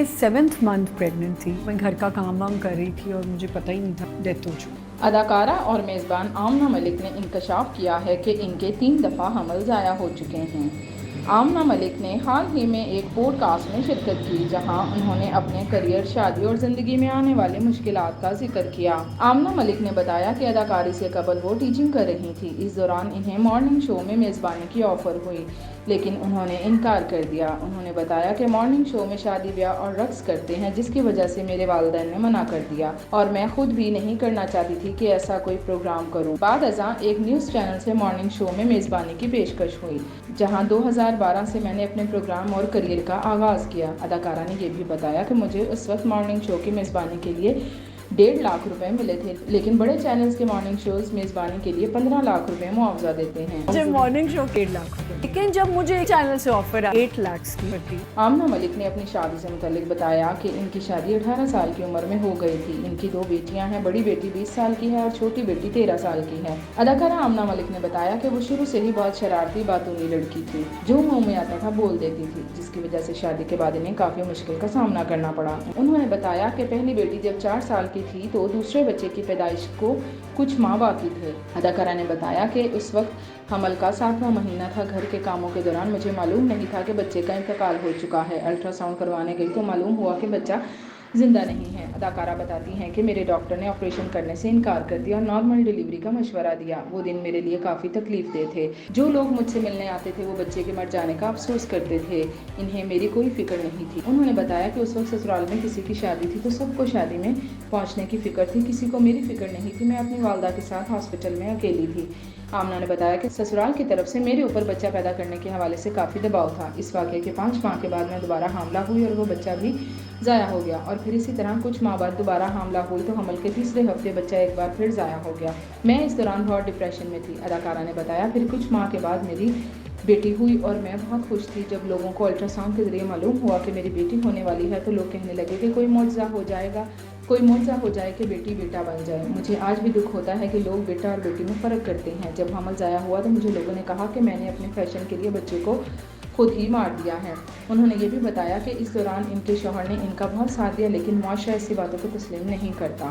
7th month pregnant थी। मैं घर का काम वाम कर रही थी और मुझे पता ही नहीं था डेथ हो चुकी। अदाकारा और मेज़बान आमना मलिक ने इंकशाफ किया है कि इनके 3 दफ़ा हमल ज़ाया हो चुके हैं। आमना मलिक ने हाल ही में एक पॉडकास्ट में शिरकत की जहां उन्होंने अपने करियर, शादी और ज़िंदगी में आने वाली मुश्किलात का जिक्र किया। आमना मलिक ने बताया कि अदाकारी से कबल वो टीचिंग कर रही थी। इस दौरान इन्हें मॉर्निंग शो में मेज़बानी की ऑफ़र हुई, लेकिन उन्होंने इनकार कर दिया। उन्होंने बताया कि मॉर्निंग शो में शादी ब्याह और रक्स करते हैं, जिसकी वजह से मेरे वालिदैन ने मना कर दिया और मैं खुद भी नहीं करना चाहती थी कि ऐसा कोई प्रोग्राम करूं। बाद अज़ां एक न्यूज़ चैनल से मॉर्निंग शो में मेज़बानी की पेशकश हुई, जहां 2012 से मैंने अपने प्रोग्राम और करियर का आगाज़ किया। अदाकारा ने यह भी बताया कि मुझे उस वक्त मॉर्निंग शो की मेज़बानी के लिए 1.5 लाख रुपए मिले थे, लेकिन बड़े चैनल्स के मॉर्निंग शोज मेज़बानी के लिए 15 लाख रुपए मुआवजा देते हैं। मुझे मॉर्निंग शो 1.5 लाख रुपए, लेकिन जब मुझे चैनल से ऑफर 8 लाख की थी। आमना मलिक ने अपनी शादी से मुतालिक बताया कि इनकी शादी 18 साल की उम्र में हो गई थी। इनकी 2 बेटियां हैं, बड़ी बेटी 20 साल की है और छोटी बेटी 13 साल की है। अदाकारा आमना मलिक ने बताया कि वो शुरू से ही बहुत शरारती, बातूनी लड़की थी, जो मुंह में आता था बोल देती थी, जिसकी वजह से शादी के बाद इन्हें काफ़ी मुश्किल का सामना करना पड़ा। उन्होंने बताया कि पहली बेटी जब 4 साल की थी तो दूसरे बच्चे की पैदाइश को कुछ माह बाकी थे। अदाकारा ने बताया कि उस वक्त हमल का 7वां महीना था। घर के कामों के दौरान मुझे मालूम नहीं था कि बच्चे का इंतकाल हो चुका है। अल्ट्रासाउंड करवाने गई तो मालूम हुआ कि बच्चा जिंदा नहीं है। अदाकारा बताती हैं कि मेरे डॉक्टर ने ऑपरेशन करने से इनकार कर दिया और नॉर्मल डिलीवरी का मशवरा दिया। वो दिन मेरे लिए काफ़ी तकलीफ दे थे। जो लोग मुझसे मिलने आते थे वो बच्चे के मर जाने का अफसोस करते थे। इन्हें मेरी कोई फिक्र नहीं थी। उन्होंने बताया कि उस वक्त ससुराल में किसी की शादी थी तो सबको शादी में पहुंचने की फिक्र थी, किसी को मेरी फिक्र नहीं थी। मैं अपनी वालदा के साथ हॉस्पिटल में अकेली थी। आमना ने बताया कि ससुराल की तरफ से मेरे ऊपर बच्चा पैदा करने के हवाले से काफ़ी दबाव था। इस वाक़े के 5 माह के बाद मैं दोबारा हामला हुई और वो बच्चा भी ज़ाया हो गया, और फिर इसी तरह कुछ माह बाद दोबारा हामला हुई तो हमल के 3रे हफ्ते बच्चा एक बार फिर ज़ाया हो गया। मैं इस दौरान बहुत डिप्रेशन में थी। अदाकारा ने बताया फिर कुछ माह के बाद मेरी बेटी हुई और मैं बहुत खुश थी। जब लोगों को अल्ट्रासाउंड के ज़रिए मालूम हुआ कि मेरी बेटी होने वाली है तो लोग कहने लगे कि कोई मौजज़ा हो जाएगा, कोई मौजज़ा हो जाए कि बेटी बेटा बन जाए। मुझे आज भी दुख होता है कि लोग बेटा और बेटी में फ़र्क करते हैं। जब हमल ज़ाया हुआ तो मुझे लोगों ने कहा कि मैंने अपने फैशन के लिए बच्चे को खुद ही मार दिया है। उन्होंने ये भी बताया कि इस दौरान इनके शौहर ने इनका बहुत साथ दिया, लेकिन मुआशरा ऐसी बातों को तस्लीम नहीं करता।